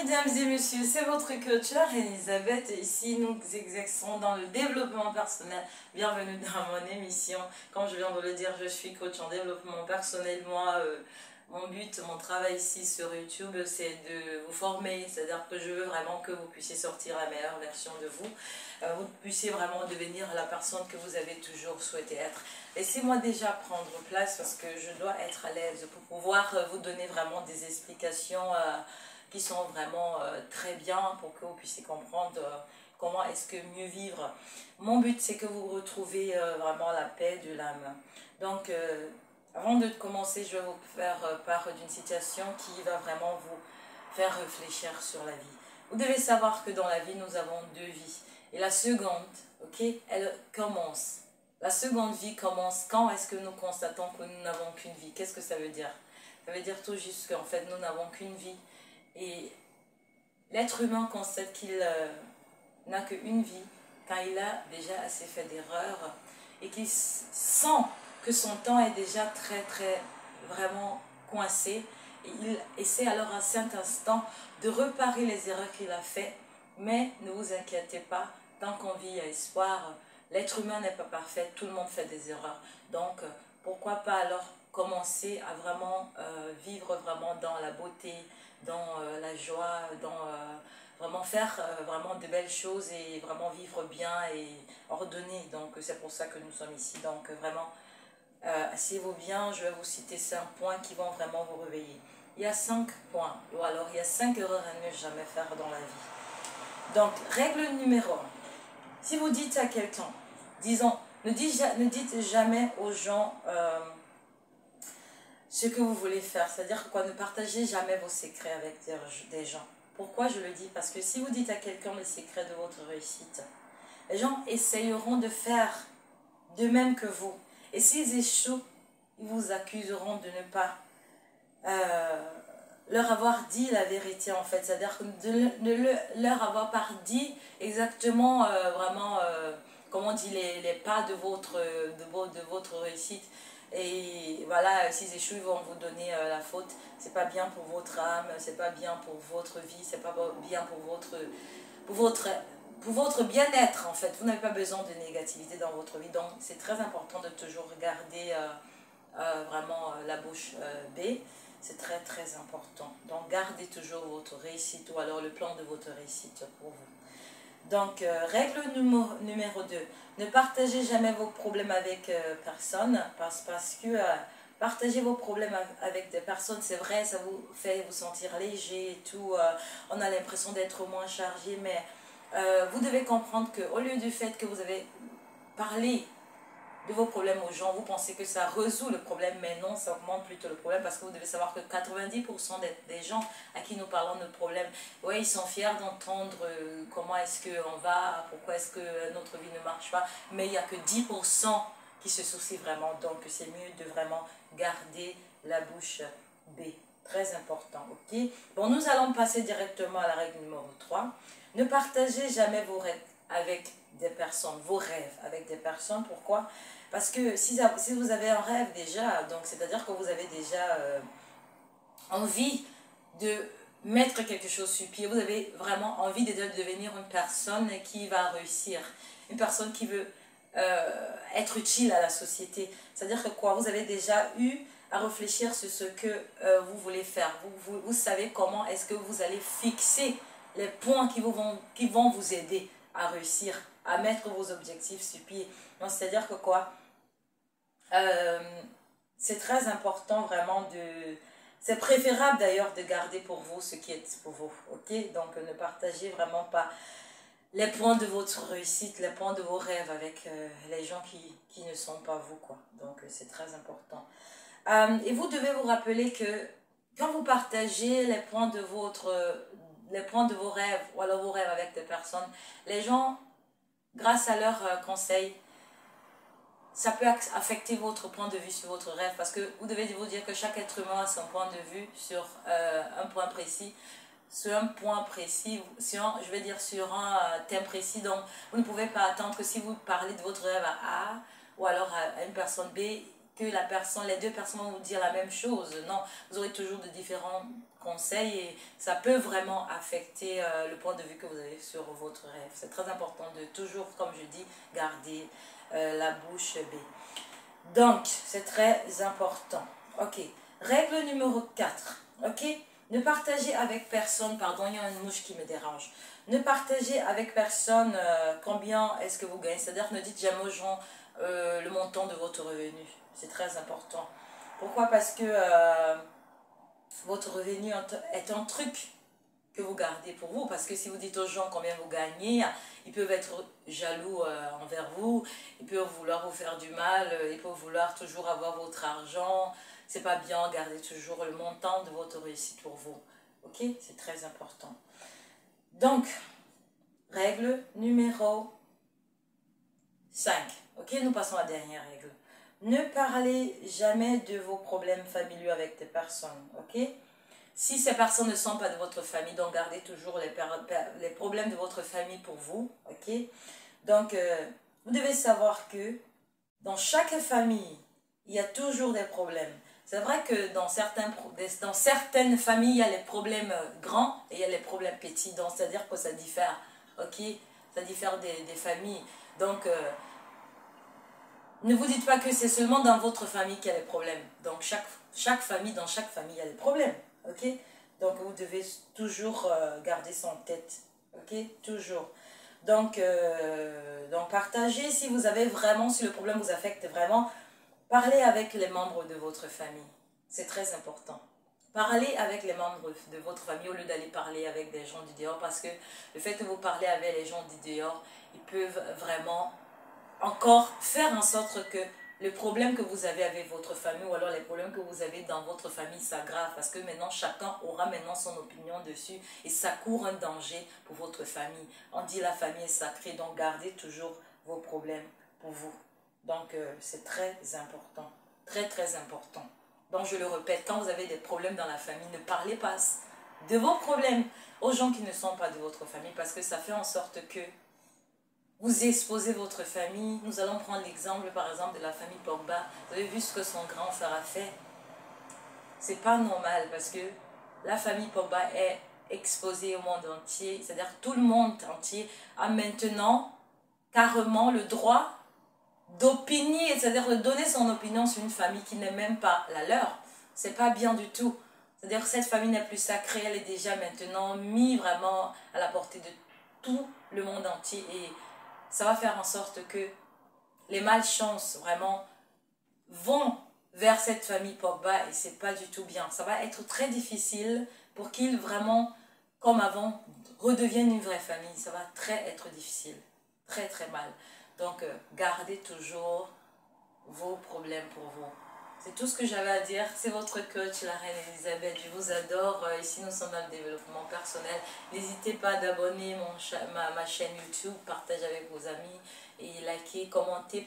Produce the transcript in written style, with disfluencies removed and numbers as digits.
mesdames et messieurs, c'est votre coach Elisabeth et ici nous exerçons dans le développement personnel. Bienvenue dans mon émission. Comme je viens de le dire, je suis coach en développement personnel. Moi, mon but, mon travail ici sur YouTube, c'est de vous former. C'est-à-dire que je veux vraiment que vous puissiez sortir la meilleure version de vous. Vous puissiez vraiment devenir la personne que vous avez toujours souhaité être. Laissez-moi déjà prendre place parce que je dois être à l'aise pour pouvoir vous donner vraiment des explications qui sont vraiment très bien pour que vous puissiez comprendre comment est-ce que mieux vivre. Mon but, c'est que vous retrouvez vraiment la paix de l'âme. Donc, avant de commencer, je vais vous faire part d'une situation qui va vraiment vous faire réfléchir sur la vie. Vous devez savoir que dans la vie, nous avons deux vies. Et la seconde, ok, elle commence. La seconde vie commence quand est-ce que nous constatons que nous n'avons qu'une vie? Qu'est-ce que ça veut dire? Ça veut dire tout juste qu'en fait, nous n'avons qu'une vie. Et l'être humain constate qu'il n'a qu'une vie quand il a déjà assez fait d'erreurs et qu'il sent que son temps est déjà très vraiment coincé. Et il essaie alors à cet instant de réparer les erreurs qu'il a faites. Mais ne vous inquiétez pas, tant qu'on vit, il y a espoir. L'être humain n'est pas parfait, tout le monde fait des erreurs. Donc, pourquoi pas alors commencer à vraiment vivre vraiment dans la beauté, dans la joie, dans vraiment faire vraiment de belles choses et vraiment vivre bien et ordonné. Donc, c'est pour ça que nous sommes ici. Donc, vraiment, asseyez-vous bien, je vais vous citer 5 points qui vont vraiment vous réveiller. Il y a 5 points, ou alors il y a 5 erreurs à ne jamais faire dans la vie. Donc, règle numéro 1. Si vous dites à quelqu'un, disons, ne dites jamais aux gens ce que vous voulez faire. C'est-à-dire quoi, ne partagez jamais vos secrets avec des gens. Pourquoi je le dis? Parce que si vous dites à quelqu'un les secrets de votre réussite, les gens essayeront de faire de même que vous. Et s'ils échouent, ils vous accuseront de ne pas leur avoir dit la vérité en fait. C'est-à-dire de leur avoir pas dit exactement vraiment, comment on dit, les pas de votre réussite. Et voilà, s'ils échouent, ils vont vous donner la faute. C'est pas bien pour votre âme, c'est pas bien pour votre vie, c'est pas bien pour votre bien-être en fait. Vous n'avez pas besoin de négativité dans votre vie. Donc c'est très important de toujours garder vraiment la bouche bée. C'est très important. Donc gardez toujours votre réussite ou alors le plan de votre réussite pour vous. Donc règle numéro 2. Ne partagez jamais vos problèmes avec personne parce que partager vos problèmes avec des personnes, c'est vrai, ça vous fait vous sentir léger et tout. On a l'impression d'être moins chargé, mais vous devez comprendre qu'au lieu du fait que vous avez parlé de vos problèmes aux gens, vous pensez que ça résout le problème, mais non, ça augmente plutôt le problème parce que vous devez savoir que 90% des gens à qui nous parlons de nos problèmes, ouais, ils sont fiers d'entendre comment est-ce qu'on va, pourquoi est-ce que notre vie ne marche pas, mais il n'y a que 10% qui se soucient vraiment, donc c'est mieux de vraiment garder la bouche bée. Très important, ok? Bon, nous allons passer directement à la règle numéro 3. Ne partagez jamais vos rêves avec des personnes, vos rêves avec des personnes. Pourquoi? Parce que si vous avez un rêve déjà, donc c'est-à-dire que vous avez déjà envie de mettre quelque chose sur pied, vous avez vraiment envie de devenir une personne qui va réussir, une personne qui veut être utile à la société. C'est-à-dire que quoi? Vous avez déjà eu à réfléchir sur ce que vous voulez faire. Vous savez comment est-ce que vous allez fixer les points qui vont vous aider à réussir, à mettre vos objectifs sur pied. Donc, c'est-à-dire que quoi? C'est très important vraiment de... C'est préférable d'ailleurs de garder pour vous ce qui est pour vous, ok? Donc, ne partagez vraiment pas les points de votre réussite, les points de vos rêves avec les gens qui ne sont pas vous, quoi. Donc, c'est très important. Et vous devez vous rappeler que quand vous partagez les points de vos rêves, ou alors vos rêves avec des personnes, les gens, grâce à leurs conseils, ça peut affecter votre point de vue sur votre rêve, parce que vous devez vous dire que chaque être humain a son point de vue sur un point précis, sur un point précis, sur un thème précis. Donc vous ne pouvez pas attendre que si vous parlez de votre rêve à A ou alors à une personne B, que les deux personnes vont vous dire la même chose. Non, vous aurez toujours de différents conseils et ça peut vraiment affecter le point de vue que vous avez sur votre rêve. C'est très important de toujours, comme je dis, garder la bouche bée. Donc, c'est très important. Ok, règle numéro 4. Ok, ne partagez avec personne, pardon, il y a une mouche qui me dérange. Ne partagez avec personne combien est-ce que vous gagnez. C'est-à-dire, ne dites jamais aux gens le montant de votre revenu. C'est très important. Pourquoi? Parce que votre revenu est un truc que vous gardez pour vous. Parce que si vous dites aux gens combien vous gagnez, ils peuvent être jaloux envers vous. Ils peuvent vouloir vous faire du mal. Ils peuvent vouloir toujours avoir votre argent. C'est pas bien, gardez toujours le montant de votre réussite pour vous. Ok? C'est très important. Donc, règle numéro 5. Ok, nous passons à la dernière règle. Ne parlez jamais de vos problèmes familiaux avec des personnes. Ok? Si ces personnes ne sont pas de votre famille, donc gardez toujours les problèmes de votre famille pour vous. Ok? Donc, vous devez savoir que dans chaque famille, il y a toujours des problèmes. C'est vrai que dans certaines familles, il y a les problèmes grands et il y a les problèmes petits. Donc, c'est-à-dire que ça diffère. Ok? Ça diffère des familles. Donc, ne vous dites pas que c'est seulement dans votre famille qu'il y a les problèmes. Donc, dans chaque famille, il y a les problèmes. Ok? Donc, vous devez toujours garder ça en tête. Ok? Toujours. Donc, partagez si vous avez vraiment, si le problème vous affecte vraiment, parlez avec les membres de votre famille. C'est très important. Parlez avec les membres de votre famille au lieu d'aller parler avec des gens du dehors parce que le fait que vous parlez avec les gens du dehors, ils peuvent vraiment encore faire en sorte que le problème que vous avez avec votre famille ou alors les problèmes que vous avez dans votre famille s'aggravent parce que maintenant chacun aura maintenant son opinion dessus et ça court un danger pour votre famille. On dit la famille est sacrée, donc gardez toujours vos problèmes pour vous. Donc c'est très important, très très important. Donc je le répète, quand vous avez des problèmes dans la famille, ne parlez pas de vos problèmes aux gens qui ne sont pas de votre famille parce que ça fait en sorte que vous exposez votre famille. Nous allons prendre l'exemple, par exemple, de la famille Pogba. Vous avez vu ce que son grand frère a fait? C'est pas normal parce que la famille Pogba est exposée au monde entier. C'est-à-dire que tout le monde entier a maintenant carrément le droit d'opiner, c'est-à-dire de donner son opinion sur une famille qui n'est même pas la leur. C'est pas bien du tout. C'est-à-dire que cette famille n'est plus sacrée, elle est déjà maintenant mise vraiment à la portée de tout le monde entier et ça va faire en sorte que les malchances vraiment vont vers cette famille Pogba et c'est pas du tout bien. Ça va être très difficile pour qu'ils vraiment, comme avant, redeviennent une vraie famille. Ça va être difficile, très très mal. Donc gardez toujours vos problèmes pour vous. C'est tout ce que j'avais à dire. C'est votre coach, la reine Elisabeth. Je vous adore. Ici, nous sommes dans le développement personnel. N'hésitez pas d'abonner ma chaîne YouTube, partagez avec vos amis et likez, commentez.